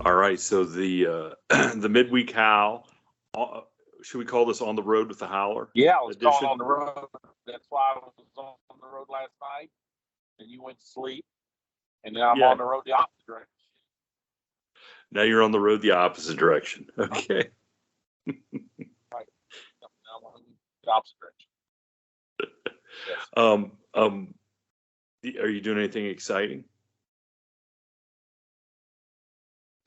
All right. So the the midweek howl. Should we call this on the road with the Howler? Yeah, I was edition? calling on the road. That's why I was on the road last night, and you went to sleep, and now I'm on the road the opposite direction. Now you're on the road the opposite direction. Okay. Right. Now I'm on the opposite direction. Yes. Are you doing anything exciting?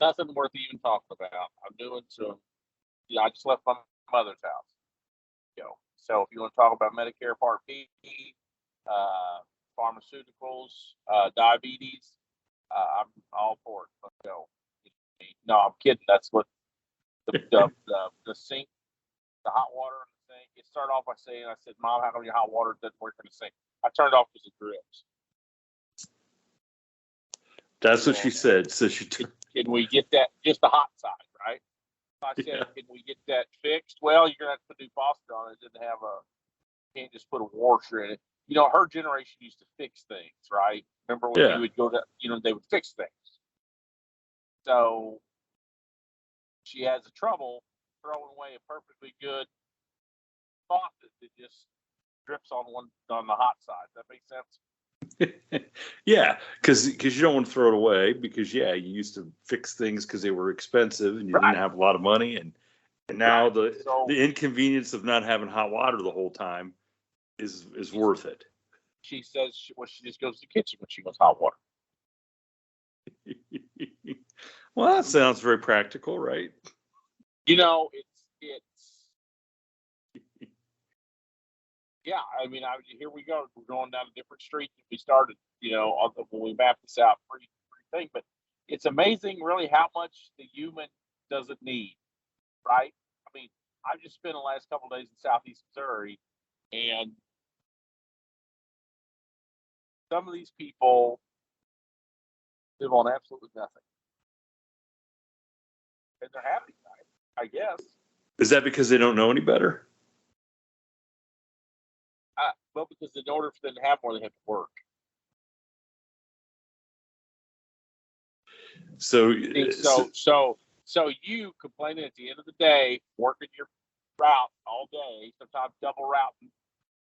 Nothing worth even talking about. I'm doing some. I just left my mother's house. So if you want to talk about Medicare Part B, pharmaceuticals, diabetes, I'm all for it. Let's go. No, I'm kidding. That's what the sink, the hot water in the sink. It started off by saying, I said, Mom, how come your hot water doesn't work in the sink? I turned off because it drips. That's what she said. So she can we get that, just the hot side, right? I said, Can we get that fixed? Well, you're gonna have to put a new faucet on it. It didn't have can't just put a washer in it. Her generation used to fix things, right? Remember when you would go to, they would fix things. So she has a trouble throwing away a perfectly good faucet that just drips on the hot side. Does that make sense? Yeah, because you don't want to throw it away because you used to fix things because they were expensive and you didn't have a lot of money and now the inconvenience of not having hot water the whole time is worth it. She says she just goes to the kitchen when she wants hot water. Well, that sounds very practical, right? It's yeah. I mean, here we go. We're going down a different street that we started. When we mapped this out, pretty thing. But it's amazing, really, how much the human doesn't need, right? I mean, I've just spent the last couple of days in Southeast Missouri, and some of these people live on absolutely nothing, and they're happy, I guess. Is that because they don't know any better? Well, because in order for them to have more, they have to work. So you complaining at the end of the day, working your route all day, sometimes double routing,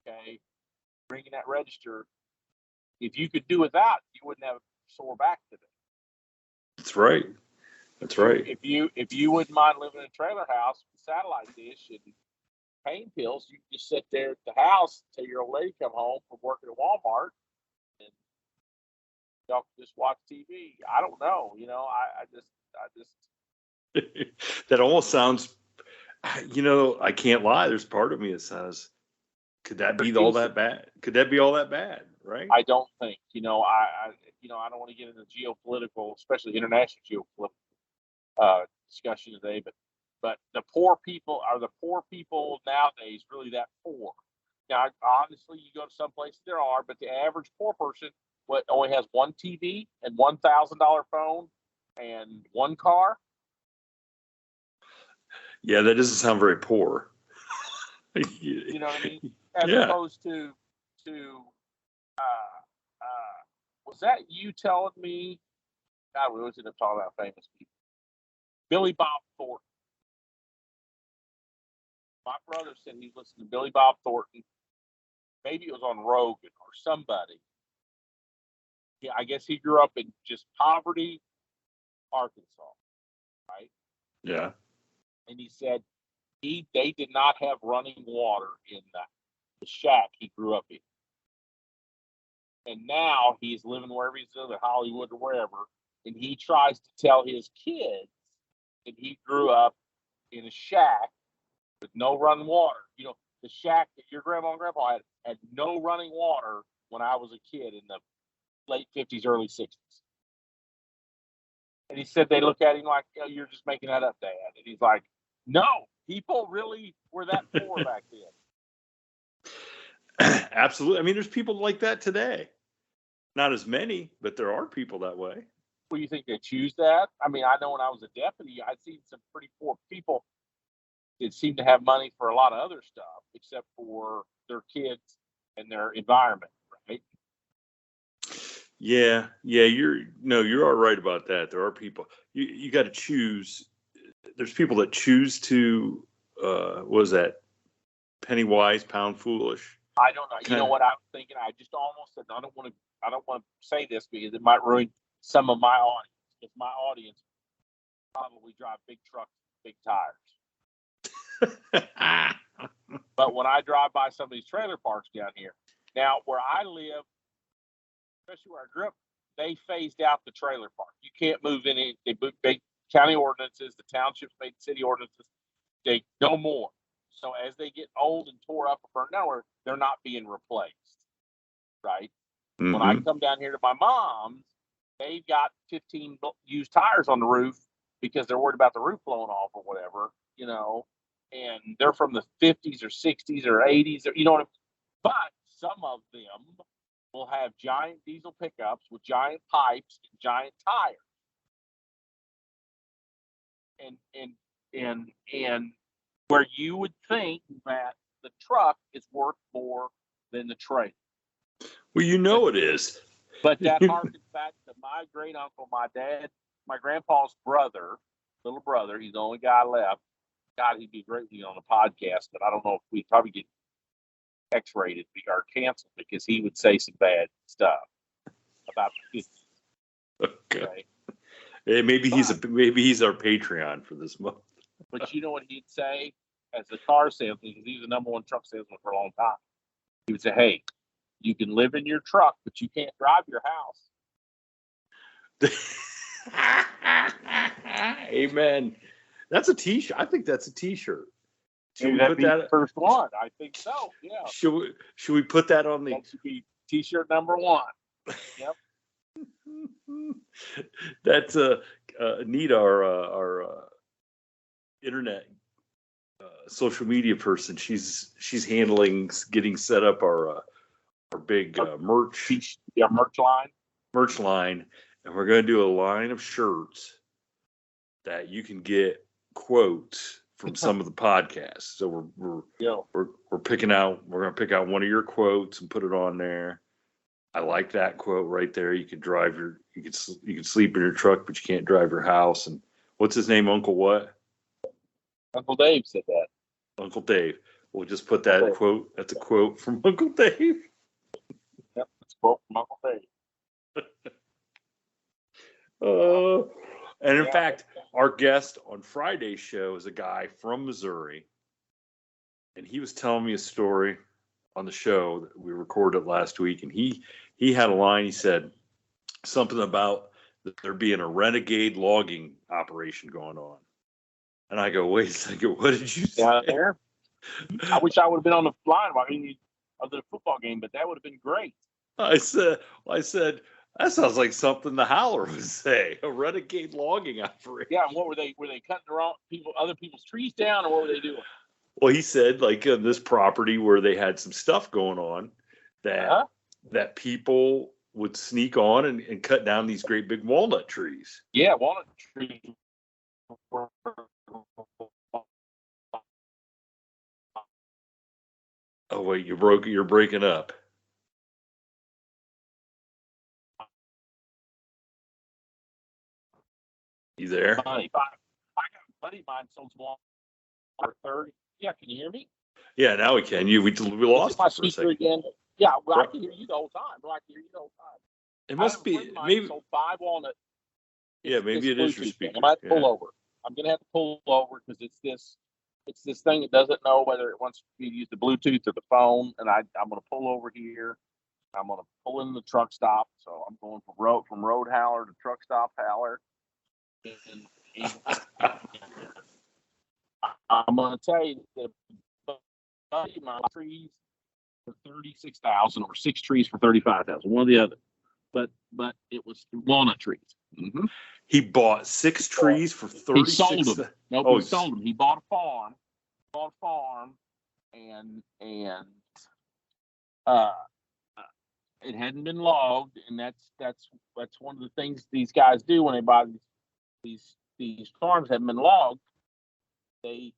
okay, bringing that register. If you could do without, you wouldn't have a sore back today. That's right. That's right. If you wouldn't mind living in a trailer house with a satellite dish and pain pills, you just sit there at the house until your old lady come home from working at Walmart, and y'all can just watch TV. I don't know. I just that almost sounds. I can't lie. There's part of me that says, could that be all that bad? Could that be all that bad? Right? I don't think. I don't want to get into geopolitical, especially international geopolitical discussion today, but the poor people nowadays really that poor. Now, honestly, you go to some places there are, but the average poor person only has one TV and $1,000 phone and one car. Yeah, that doesn't sound very poor. You know what I mean? As opposed to was that you telling me? God, we always end up talking about famous people. Billy Bob Thornton. My brother said he listened to Billy Bob Thornton. Maybe it was on Rogan or somebody. Yeah, I guess he grew up in just poverty, Arkansas, right? Yeah. And he said they did not have running water in the shack he grew up in. And now he's living wherever he's living, Hollywood or wherever, and he tries to tell his kids that he grew up in a shack with no running water. The shack that your grandma and grandpa had no running water when I was a kid in the late 50s, early 60s. And he said they look at him like, you're just making that up, Dad. And he's like, no, people really were that poor back then. Absolutely. I mean, there's people like that today. Not as many, but there are people that way. Well, you think they choose that? I mean, I know when I was a deputy, I'd seen some pretty poor people that seemed to have money for a lot of other stuff, except for their kids and their environment, right? Yeah, you're all right about that. There are people you got to choose. There's people that choose to what is that? Penny wise, pound foolish. I don't know. You know what I was thinking? I just almost said I don't want to say this because it might ruin some of my audience. If my audience probably drive big trucks, big tires. But when I drive by some of these trailer parks down here, now where I live, especially where I grew up, they phased out the trailer park. You can't move any. They county ordinances, the townships made city ordinances. They no more. So as they get old and tore up or burnt down, they're not being replaced. Right. Mm-hmm. When I come down here to my mom's, they've got 15 used tires on the roof because they're worried about the roof blowing off or whatever, and they're from the 50s or 60s or 80s, or, what I mean? But some of them will have giant diesel pickups with giant pipes and giant tires. And where you would think that the truck is worth more than the trailer. Well, it is. But that harkens back to my great uncle, my grandpa's little brother. He's the only guy left. God, he'd be great to be on the podcast, but I don't know if we'd probably get X-rated or canceled because he would say some bad stuff about the 50s. Okay. Hey, maybe he's our Patreon for this month. But you know what he'd say as a car salesman, because he was the number one truck salesman for a long time. He would say, "Hey, you can live in your truck, but you can't drive your house." Amen. That's a T-shirt. I think that's a T-shirt. Should we put that first one? I think so. Yeah. Should we put that on the? That should be T-shirt number 1. Yep. That's Anita, our internet social media person. She's handling getting set up our big merch. Yeah, merch line, and we're going to do a line of shirts that you can get quotes from some of the podcasts. So we're picking out. We're going to pick out one of your quotes and put it on there. I like that quote right there. You can sleep in your truck, but you can't drive your house. And what's his name? Uncle what? Uncle Dave said that. Uncle Dave. We'll just put that quote. That's a quote from Uncle Dave. Yep, that's a quote from Uncle Dave. And in fact, our guest on Friday's show is a guy from Missouri, and he was telling me a story on the show that we recorded last week, and he had a line. He said something about there being a renegade logging operation going on, and I go, "Wait a second, what did you say?" There. I wish I would have been on the line of the football game, but that would have been great. I said, that sounds like something the Howler would say, a renegade logging operation. Yeah, and what were they? Were they cutting other people's trees down, or what were they doing? Well, he said, like on this property where they had some stuff going on, that people would sneak on and cut down these great big walnut trees. Yeah, walnut trees. Oh wait, you're breaking up. You there? I got a buddy of mine sold some for 30. Yeah, can you hear me? Yeah, now we can. We lost my you for a second. Again. Yeah, well, I can hear you the whole time. It must be maybe sold 5 walnut. Yeah, maybe it is your speaker. I'm going to pull over. I'm going to have to pull over because it's this thing that doesn't know whether it wants me to use the Bluetooth or the phone, and I'm going to pull over here. I'm going to pull in the truck stop. So I'm going from road howler to truck stop howler. And I'm going to tell you that my trees for $36,000 or 6 trees for $35,000, one or the other. But it was walnut trees. Mm-hmm. He bought 6 trees for $36,000. He sold them. No, he sold them. He bought a farm. And it hadn't been logged, and that's one of the things these guys do when they buy these farms haven't been logged. They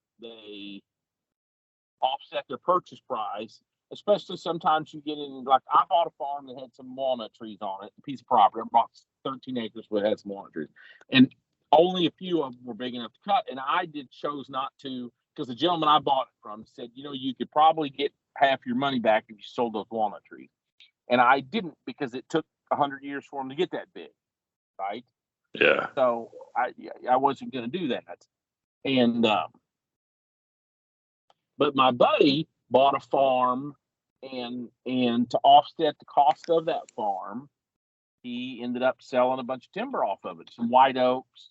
offset their purchase price especially sometimes you get in, like I bought a farm that had some walnut trees on it, a piece of property. I bought 13 acres, but it had some walnut trees. And only a few of them were big enough to cut. And I chose not to, because the gentleman I bought it from said, you could probably get half your money back if you sold those walnut trees. And I didn't, because it took 100 years for them to get that big, right? Yeah. So I wasn't going to do that. And but my buddy bought a farm, and to offset the cost of that farm, he ended up selling a bunch of timber off of it. Some white oaks,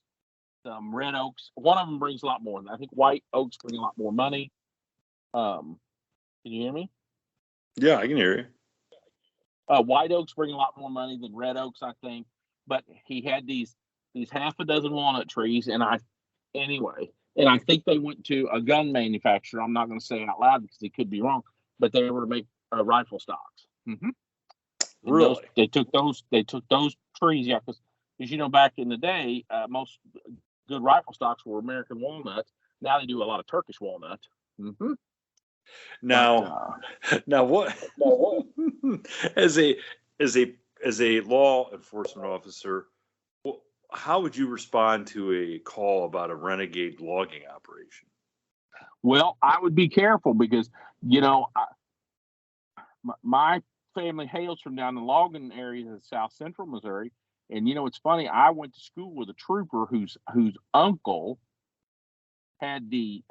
some red oaks. One of them brings a lot more. I think white oaks bring a lot more money. Can you hear me? Yeah, I can hear you. White oaks bring a lot more money than red oaks, I think. But he had these half a dozen walnut trees, and I think they went to a gun manufacturer. I'm not going to say it out loud because it could be wrong, but they were to make rifle stocks. Mm-hmm. Really? They took those trees, yeah, because back in the day, most good rifle stocks were American walnut. Now they do a lot of Turkish walnut. Mm-hmm. Now, now what? as a law enforcement officer, how would you respond to a call about a renegade logging operation? Well, I would be careful because my family hails from down the logging area of South Central Missouri, and it's funny. I went to school with a trooper whose uncle had the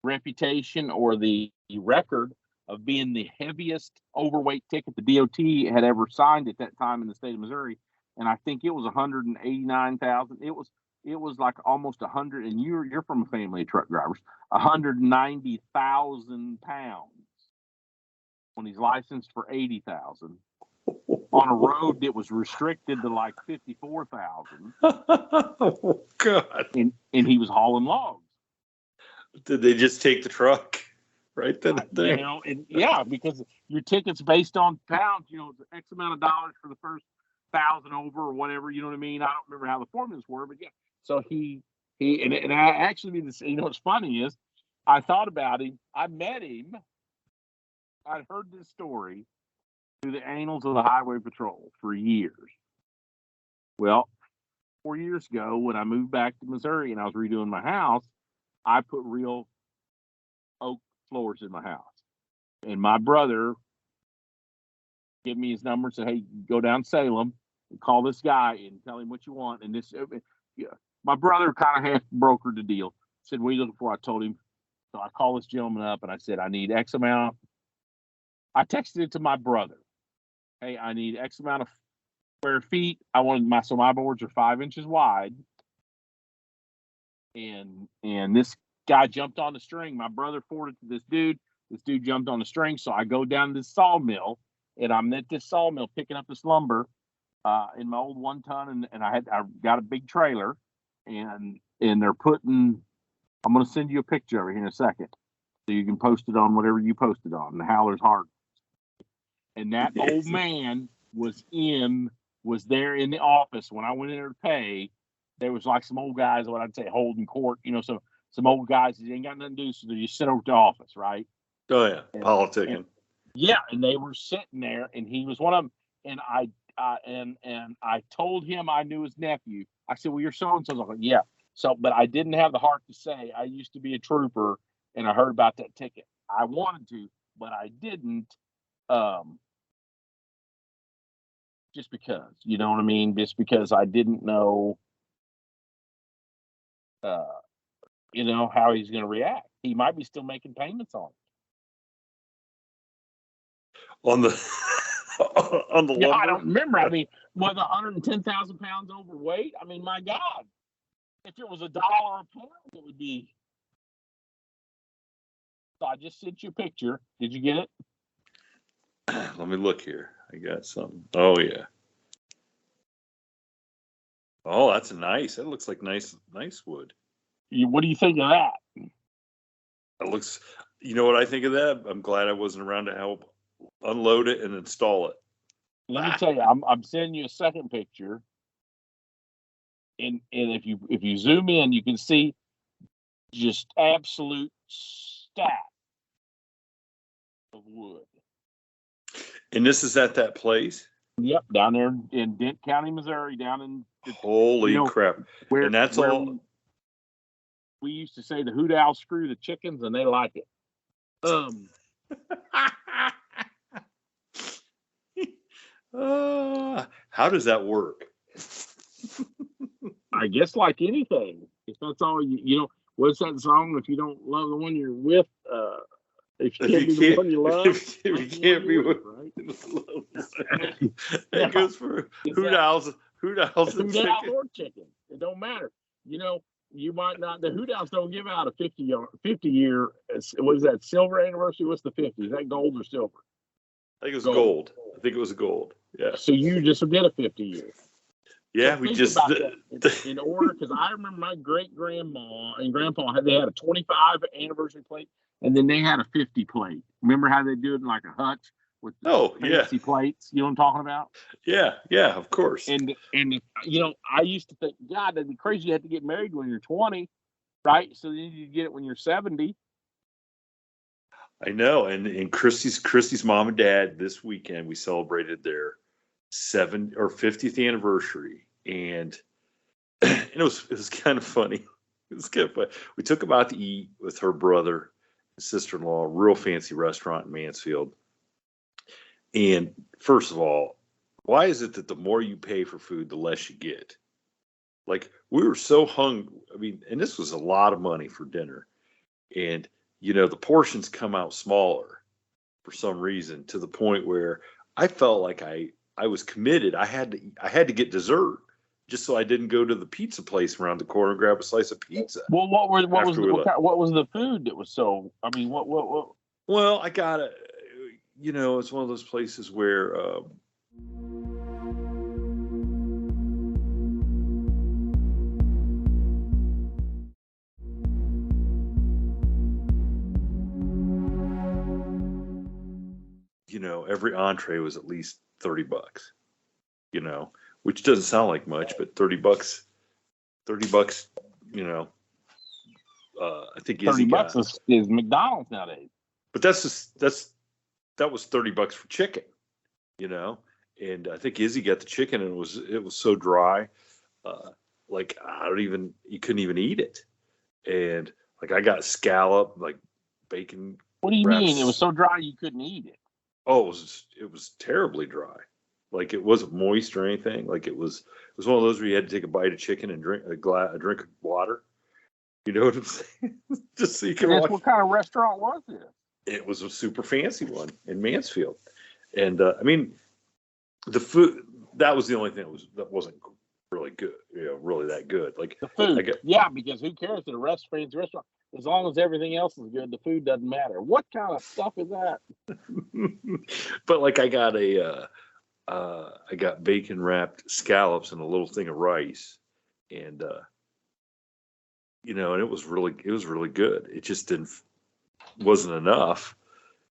reputation or the record of being the heaviest overweight ticket the DOT had ever signed at that time in the state of Missouri, and I think it was 189,000. It was like almost 100, and you're from a family of truck drivers. 190,000 pounds when he's licensed for 80,000 on a road that was restricted to like 54,000. Oh God! And he was hauling logs. Did they just take the truck right then and there? And yeah, because your ticket's based on pounds. X amount of dollars for the first 1,000 over or whatever. You know what I mean? I don't remember how the formulas were, but yeah. So he and I actually mean this. What's funny is, I thought about him. I met him. I'd heard this story through the annals of the Highway Patrol for years. Well, 4 years ago, when I moved back to Missouri and I was redoing my house, I put real oak floors in my house. And my brother gave me his number and said, hey, go down Salem and call this guy and tell him what you want. And my brother kind of half brokered the deal. Said, what are you looking for? I told him. So I called this gentleman up and I said, I need X amount. I texted it to my brother. Hey, I need X amount of square feet. So my boards are 5 inches wide. And this guy jumped on the string. My brother forwarded to this dude. This dude jumped on the string. So I go down to this sawmill, and I'm at this sawmill picking up this lumber in my old 1 ton, and I got a big trailer, and they're putting. I'm going to send you a picture over here in a second, so you can post it on whatever you posted on the Howler's Hard. And that old man was there in the office when I went in there to pay. There was like some old guys, what I'd say, holding court. So some old guys that ain't got nothing to do, so they just sit over at the office, right? Oh yeah, politicking. And they were sitting there, and he was one of them. And I told him I knew his nephew. I said, "Well, you're so and so." I was like, "Yeah." So, but I didn't have the heart to say I used to be a trooper, and I heard about that ticket. I wanted to, but I didn't. Just because, you know what I mean? Just because I didn't know, how he's going to react. He might be still making payments on it. On the lumber? I don't remember. I mean, was 110,000 pounds overweight? I mean, my God. If it was $1 a pound, it would be. So I just sent you a picture. Did you get it? Let me look here. I got something. Oh yeah. Oh, that's nice. That looks like nice wood. What do you think of that? It looks. You know what I think of that? I'm glad I wasn't around to help unload it and install it. Let me tell you, I'm sending you a second picture, and if you zoom in, you can see just absolute stack of wood. And this is at that place? Yep, down there in Dent County, Missouri, down in Holy crap. Where, and that's where all we used to say the hoot owl screw the chickens, and they like it. How does that work? I guess like anything. If that's all what's that song? If you don't love the one you're with, if you can't be the one you love, if you can't be with, right? It goes for hoot owls and Hoot chicken. owl or chicken. It don't matter. You might not. The hoot owls don't give out a 50 year. What is that? Silver anniversary? What's the 50? Is that gold or silver? I think it was gold. I think it was gold. Yeah. So you just did a 50 year. Yeah, so we just in order, because I remember my great grandma and grandpa they had a 25 anniversary plate, and then they had a 50 plate. Remember how they do it in like a hutch with fancy plates? You know what I'm talking about? Yeah, of course. And I used to think, God, that'd be crazy. You have to get married when you're 20, right? So then you get it when you're 70. I know. And Christy's mom and dad this weekend we celebrated their 50th anniversary, and it was kind of funny. It was kind of funny. We took them out to eat with her brother and sister-in-law, a real fancy restaurant in Mansfield. And first of all, why is it that the more you pay for food, the less you get? Like, we were so hungry. I mean, and this was a lot of money for dinner. And, the portions come out smaller for some reason, to the point where I felt like I was committed. I had to get dessert just so I didn't go to the pizza place around the corner and grab a slice of pizza. Well, what was the food that was so? I mean, what? Well, I got it. It's one of those places where every entree was at least $30, which doesn't sound like much, but $30, I think Izzy $30 is McDonald's nowadays. But that was $30 for chicken, and I think Izzy got the chicken, and it was so dry, like you couldn't even eat it, and like I got scallop, like bacon. What do you mean? It was so dry you couldn't eat it? Oh, it was terribly dry. Like, it wasn't moist or anything. Like, it was one of those where you had to take a bite of chicken and drink a drink of water. You know what I'm saying? Just so you can watch. What kind of restaurant was it? It was a super fancy one in Mansfield. And I mean, the food, that was the only thing that wasn't really good, really that good. Like, the food. Because who cares at a restaurant? As long as everything else is good, the food doesn't matter. What kind of stuff is that? But like, I got bacon wrapped scallops and a little thing of rice, and and it was really good. It just wasn't enough,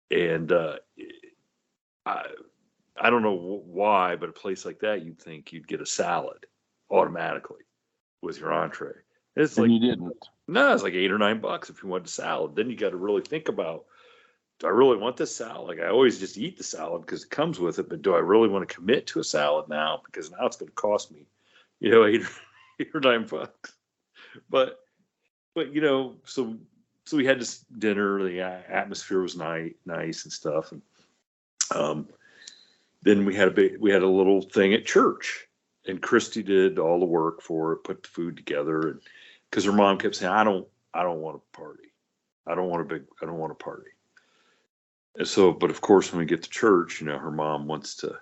and I don't know why, but a place like that, you'd think you'd get a salad automatically with your entree. It's like, you didn't. No, it's like $8 or $9 if you want a salad. Then you got to really think about, do I really want this salad? Like, I always just eat the salad because it comes with it, but do I really want to commit to a salad now? Because now it's going to cost me, $8 or $9. But so we had this dinner. The atmosphere was nice and stuff, and then we had a little thing at church, and Christy did all the work for it, put the food together, and because her mom kept saying, I don't want a party. I don't want a party. And so, but of course, when we get to church, her mom wants to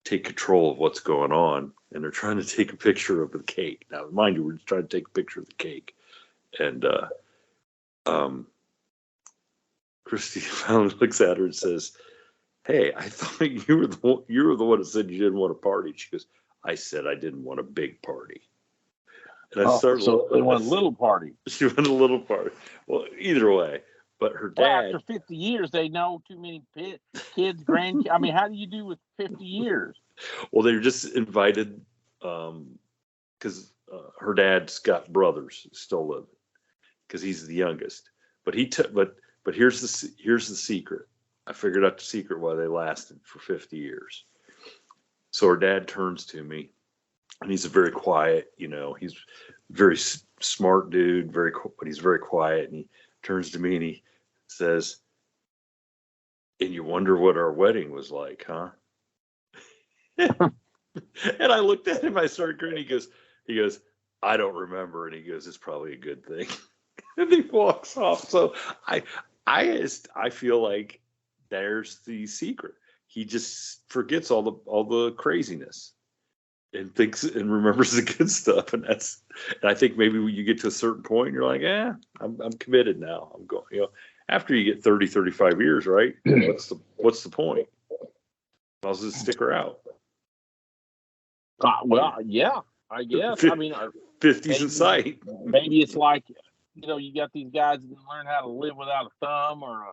take control of what's going on, and they're trying to take a picture of the cake. Now, mind you, we're just trying to take a picture of the cake. And Christy finally looks at her and says, "Hey, I thought you were the one that said you didn't want a party." She goes, "I said I didn't want a big party." And so they want a little party. She wanted a little party. Well, either way, but her dad. After 50 years, they know too many kids, grandkids. I mean, how do you do with 50 years? Well, they were just invited because her dad's got brothers still living because he's the youngest. But but here's the secret. I figured out the secret why they lasted for 50 years. So her dad turns to me, and he's a very quiet, he's very smart dude, but he's very quiet. And he turns to me and he says, "And you wonder what our wedding was like, huh?" And I looked at him, I started grinning. He goes, "I don't remember." And he goes, "It's probably a good thing." And he walks off. So I feel like there's the secret. He just forgets all the craziness and thinks and remembers the good stuff. And I think maybe when you get to a certain point and you're like, I'm committed now. I'm going, after you get 30, 35 years, right? What's the point? I'll just stick her out. Well, yeah, I guess. I mean, 50's in sight. Maybe it's like, you got these guys that learn how to live without a thumb or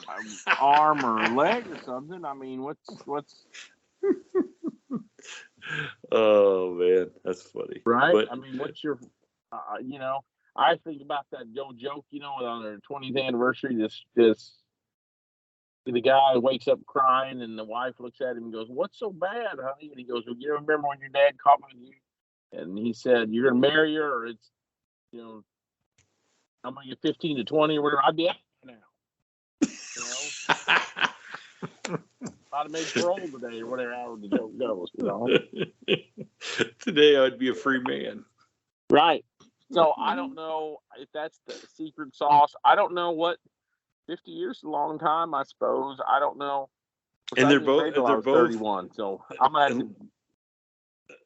an arm or a leg or something. I mean, what's? Oh man, that's funny. Right? But, I mean, what's your? I think about that joke. On their 20th anniversary, the guy wakes up crying, and the wife looks at him and goes, "What's so bad, honey?" And he goes, "Well, you remember when your dad caught me with you?" And he said, "You're gonna marry her, or it's, I'm gonna get 15 to 20 or whatever. I'd be out now." I'd have made parole today or whatever. However the joke goes. Today I'd be a free man. Right. So I don't know if that's the secret sauce. I don't know what. 50 years is a long time, I suppose. I don't know. And they're both 31, so I'm gonna have to.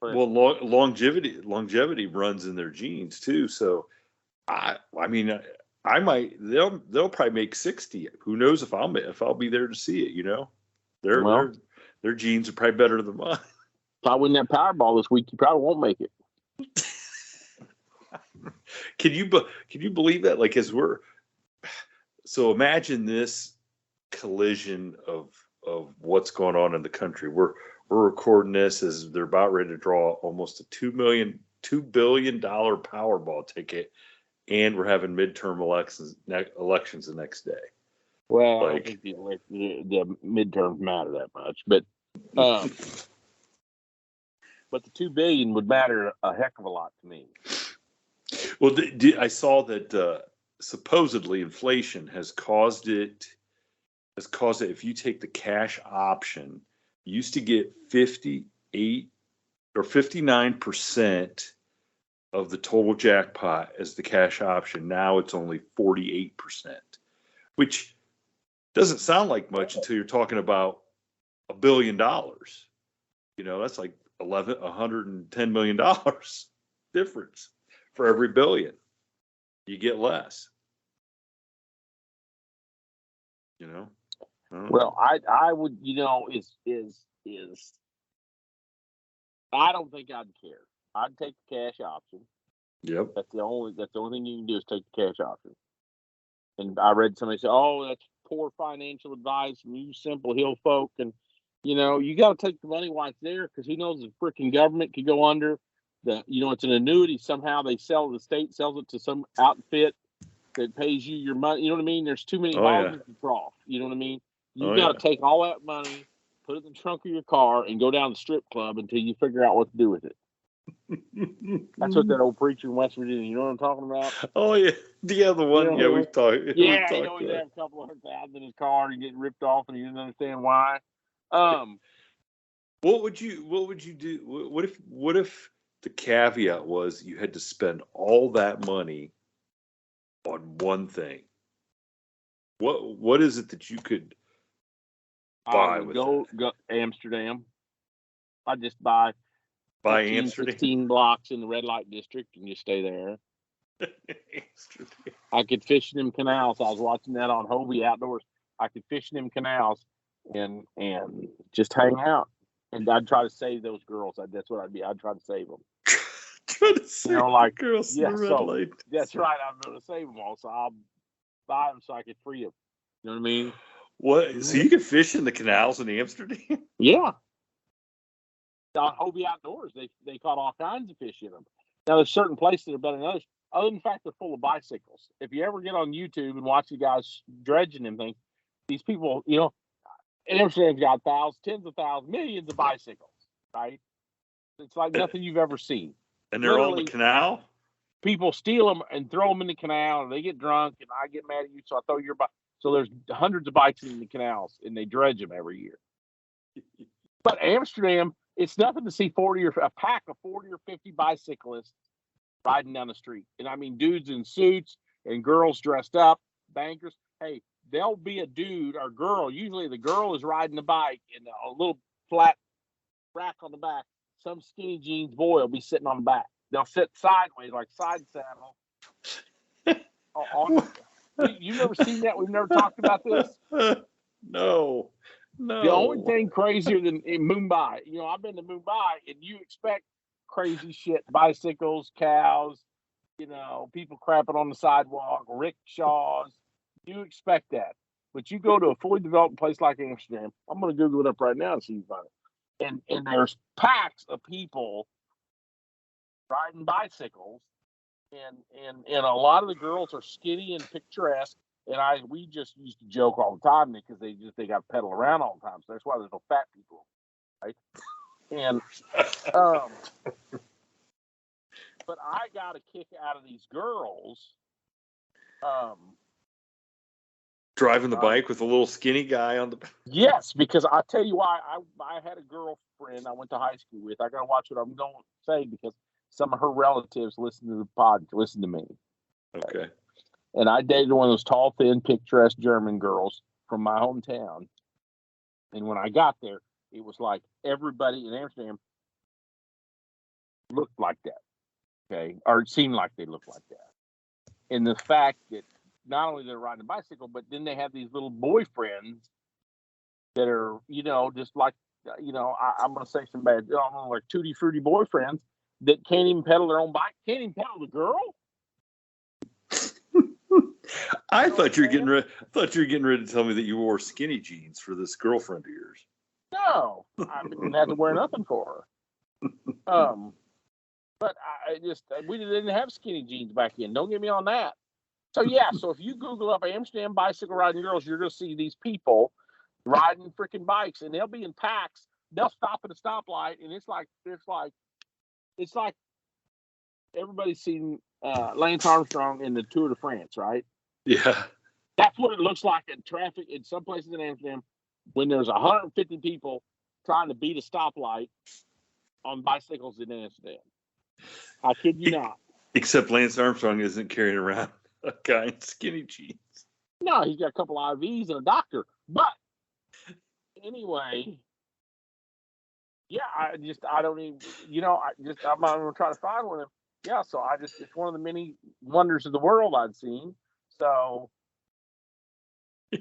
Well, longevity runs in their genes too. So, I mean, I might. They'll probably make 60. Who knows if I'll be there to see it? Their genes are probably better than mine. If I win that Powerball this week, you probably won't make it. Can you believe that? Like, so imagine this collision of what's going on in the country. We're recording this as they're about ready to draw almost a $2 billion Powerball ticket, and we're having midterm elections the next day. Well, I don't think the midterms matter that much, but the $2 billion would matter a heck of a lot to me. Well, I saw that supposedly inflation has caused it. If you take the cash option, you used to get 58 or 59% of the total jackpot as the cash option. Now it's only 48%, which doesn't sound like much until you're talking about $1 billion. That's like $110 million difference for every billion. You get less. Well, I would, is I don't think I'd care. I'd take the cash option. Yep. That's the only thing you can do is take the cash option. And I read somebody say, "Oh, that's poor financial advice from you simple hill folk." And you got to take the money while it's there, because who knows, the freaking government could go under. It's an annuity. Somehow the state sells it to some outfit that pays you your money. You know what I mean? There's too many balls in the trough. You know what I mean? You got to take all that money, put it in the trunk of your car, and go down to the strip club until you figure out what to do with it. That's what that old preacher in West Virginia, you know what I'm talking about? Oh, yeah. Yeah, the one. We've talked. Yeah, he always have a couple $100,000 in his car and getting ripped off, and he didn't understand why. What would you do? What if the caveat was you had to spend all that money on one thing? What is it that you could buy with go Amsterdam? I just buy Amsterdam, 16 blocks in the red light district, and you stay there. I could fish in them canals. I was watching that on Hobie Outdoors. I could fish in them canals and just hang out. And I'd try to save those girls. That's what I'd be. I'd try to save them. Try to save girls in the red light. That's right. I'm going to save them all. So I'll buy them so I could free them. You know what I mean? What? So you can fish in the canals in Amsterdam? Yeah. On Hobie Outdoors, they caught all kinds of fish in them. Now, there's certain places that are better than others. Other than the fact they're full of bicycles. If you ever get on YouTube and watch the guys dredging them things, these people, Amsterdam's got thousands, tens of thousands, millions of bicycles, right? It's like nothing you've ever seen. And they're all in the canal? People steal them and throw them in the canal, and they get drunk, and I get mad at you, so I throw your bike. So there's hundreds of bikes in the canals, and they dredge them every year. But Amsterdam, it's nothing to see a pack of 40 or 50 bicyclists riding down the street. And I mean, dudes in suits and girls dressed up, bankers. Hey, there'll be a dude or girl. Usually the girl is riding the bike and a little flat rack on the back. Some skinny jeans boy will be sitting on the back. They'll sit sideways, like side saddle. You've never seen that? We've never talked about this? No. The only thing crazier than in Mumbai, I've been to Mumbai, and you expect crazy shit, bicycles, cows, people crapping on the sidewalk, rickshaws. You expect that. But you go to a fully developed place like Amsterdam, I'm going to Google it up right now and see if you find it. And there's packs of people riding bicycles, and a lot of the girls are skinny and picturesque. And we just used to joke all the time because they got to pedal around all the time. So that's why there's no fat people, right? And but I got a kick out of these girls. Driving the bike with a little skinny guy on the back. Yes, because I tell you why. I had a girlfriend I went to high school with. I got to watch what I'm going to say because some of her relatives listen to me. Okay. And I dated one of those tall, thin, picturesque German girls from my hometown. And when I got there, it was like everybody in Amsterdam looked like that. Okay. Or it seemed like they looked like that. And the fact that not only they're riding a bicycle, but then they have these little boyfriends that are, just like, I'm going to say some bad, like tutti frutti boyfriends that can't even pedal their own bike, can't even pedal the girl. I thought you were getting ready to tell me that you wore skinny jeans for this girlfriend of yours. No, I didn't have to wear nothing for her. But we didn't have skinny jeans back then. Don't get me on that. So yeah, so if you Google up Amsterdam bicycle riding girls, you're gonna see these people riding freaking bikes, and they'll be in packs. They'll stop at a stoplight, and it's like everybody's seen Lance Armstrong in the Tour de France, right? Yeah. That's what it looks like in traffic in some places in Amsterdam when there's 150 people trying to beat a stoplight on bicycles in Amsterdam. I kid you not. Except Lance Armstrong isn't carrying around a guy in skinny jeans. No, he's got a couple IVs and a doctor. But anyway, yeah, I don't even, I'm not going to try to find one of them. Yeah, so it's one of the many wonders of the world I'd seen. So, thought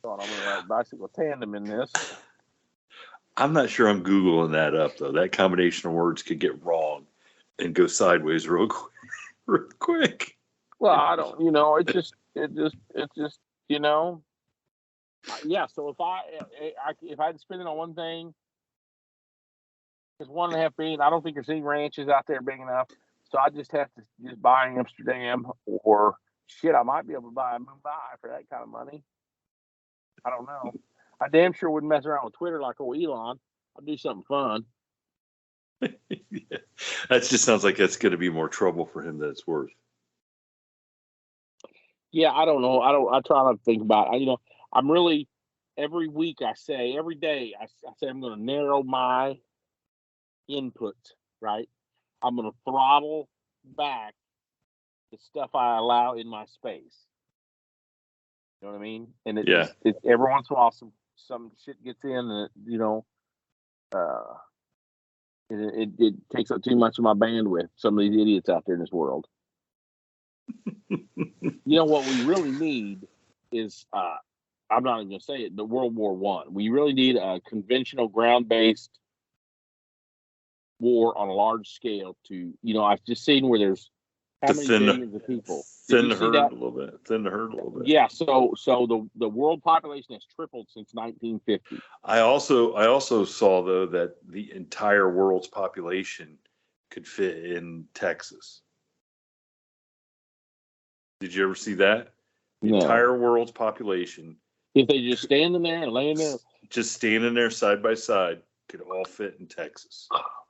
I'm going to write bicycle tandem in this. I'm not sure I'm Googling that up, though. That combination of words could get wrong and go sideways real quick. Well, I don't, it just, yeah. So if I had to spend it on one thing, it's $1.5 billion. I don't think there's any ranches out there big enough. So I just have to just buy Amsterdam, or shit, I might be able to buy Mumbai for that kind of money. I don't know. I damn sure wouldn't mess around with Twitter like old Elon. I'd do something fun. Yeah. That just sounds like that's going to be more trouble for him than it's worth. Yeah, I don't know. I try not to think about it. I'm really, every week every day I say I'm going to narrow my input, right? I'm going to throttle back the stuff I allow in my space. You know what I mean? And it every once in a while some shit gets in, and it takes up too much of my bandwidth. Some of these idiots out there in this world. What we really need is I'm not even going to say it, but World War I. We really need a conventional ground-based war on a large scale to, I've just seen where there's how many millions of people. Thin the herd a little bit. Yeah, so the world population has tripled since 1950. I also saw, though, that the entire world's population could fit in Texas. Did you ever see that? The entire world's population If they just standing there and laying there, just standing there side by side, could all fit in Texas.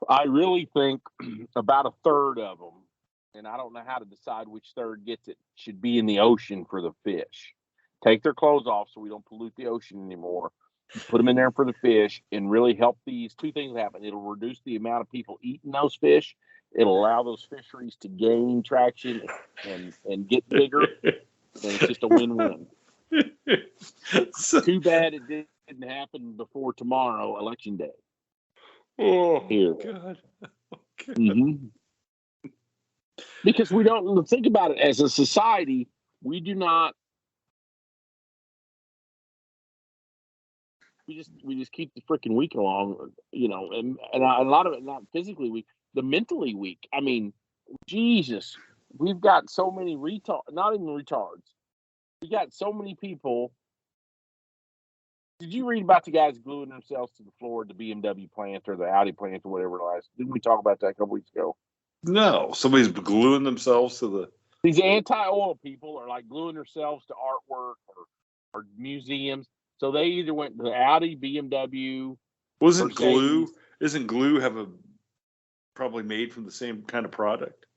I really think about a third of them, and I don't know how to decide which third gets it, should be in the ocean for the fish. Take their clothes off so we don't pollute the ocean anymore. Put them in there for the fish and really help these two things happen. It'll reduce the amount of people eating those fish. It'll allow those fisheries to gain traction and get bigger. And it's just a win-win. Too bad it didn't happen before tomorrow, Election Day. Oh, here. God. Okay. Mm-hmm. Because we don't think about it as a society. We do not. We just keep the freaking week along, and a lot of it not physically weak, the mentally weak. I mean, Jesus, we've got so many not even retards. We got so many people. Did you read about the guys gluing themselves to the floor at the BMW plant or the Audi plant or whatever it was? Didn't we talk about that a couple weeks ago? No, somebody's gluing themselves to the. These anti-oil people are like gluing themselves to artwork or museums. So they either went to Audi, BMW. Isn't glue probably made from the same kind of product?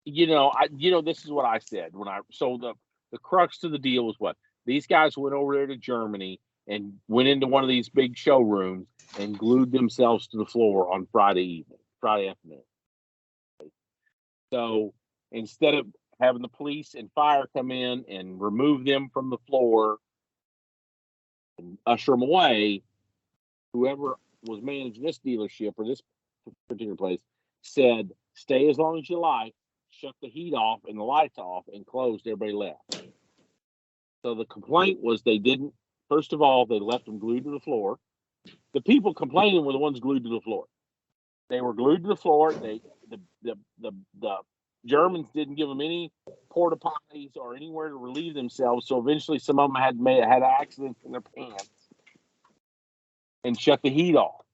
This is what I said so the crux to the deal was what? These guys went over there to Germany and went into one of these big showrooms and glued themselves to the floor on Friday afternoon. So instead of having the police and fire come in and remove them from the floor and usher them away, whoever was managing this dealership or this particular place said, stay as long as you like, shut the heat off and the lights off, and closed. Everybody left. So the complaint was they didn't. First of all, they left them glued to the floor. The people complaining were the ones glued to the floor. They were glued to the floor. The Germans didn't give them any porta potties or anywhere to relieve themselves. So eventually, some of them had accidents in their pants and shut the heat off.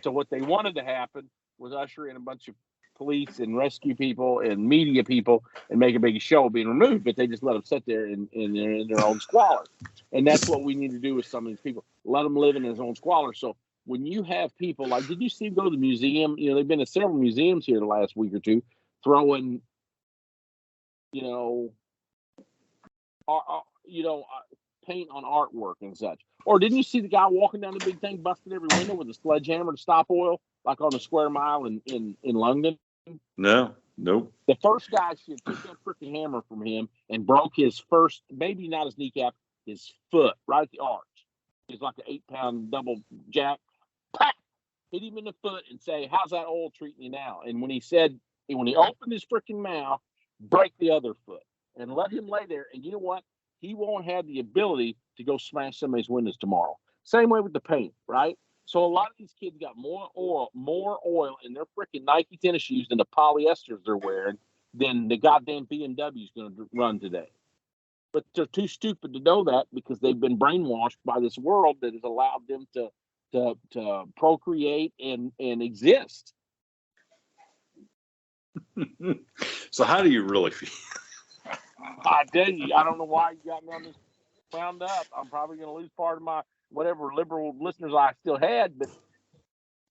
So what they wanted to happen was usher in a bunch of police and rescue people and media people and make a big show of being removed, but they just let them sit there in their own squalor. And that's what we need to do with some of these people. Let them live in their own squalor. So when you have people like, did you see them go to the museum? They've been to several museums here the last week or two, throwing, paint on artwork and such. Or didn't you see the guy walking down the big thing, busting every window with a sledgehammer to stop oil, like on the Square Mile in London? No, nope. The first guy should took that freaking hammer from him and broke his first, maybe not his kneecap, his foot, right at the arch. He's like an 8-pound double jack. Pat! Hit him in the foot and say, how's that oil treating you now? And when he opened his freaking mouth, break the other foot and let him lay there. And you know what? He won't have the ability to go smash somebody's windows tomorrow. Same way with the paint, right? So a lot of these kids got more oil in their freaking Nike tennis shoes than the polyesters they're wearing than the goddamn BMW is going to run today. But they're too stupid to know that because they've been brainwashed by this world that has allowed them to procreate and exist. So how do you really feel? I tell you, I don't know why you got me on this wound up. I'm probably going to lose part of my whatever liberal listeners I still had, but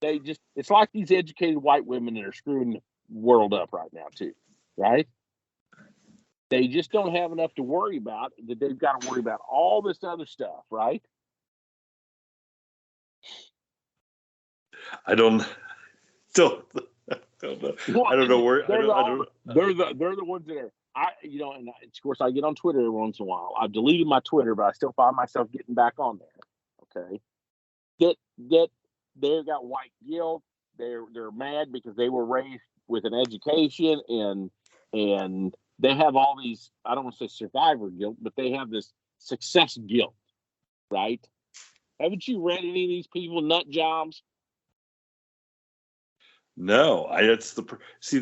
it's like these educated white women that are screwing the world up right now too, right? They just don't have enough to worry about, that they've got to worry about all this other stuff, right? I don't know. Well, I don't know where. They're the ones that are. And of course I get on Twitter every once in a while. I've deleted my Twitter, but I still find myself getting back on there. Okay, they've got white guilt. They're mad because they were raised with an education and they have all these. I don't want to say survivor guilt, but they have this success guilt, right? Haven't you read any of these people nut jobs? No, see.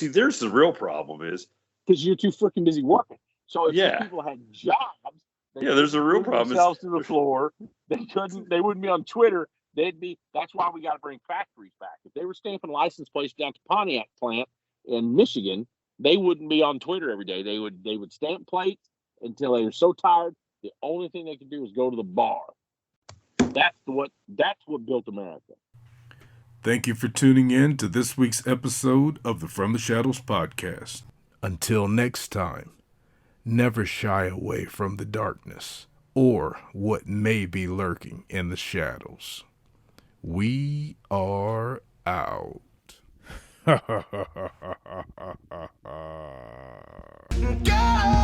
There's the real problem is because you're too freaking busy working. So if these people had jobs, there's a real problem. Themselves to the floor, they wouldn't be on Twitter. That's why we got to bring factories back. If they were stamping license plates down to Pontiac plant in Michigan, they wouldn't be on Twitter every day. They would stamp plates until they were so tired The only thing they can do is go to the bar. That's what built America. Thank you for tuning in to this week's episode of the From the Shadows podcast. Until next time, never shy away from the darkness or what may be lurking in the shadows. We are out. God!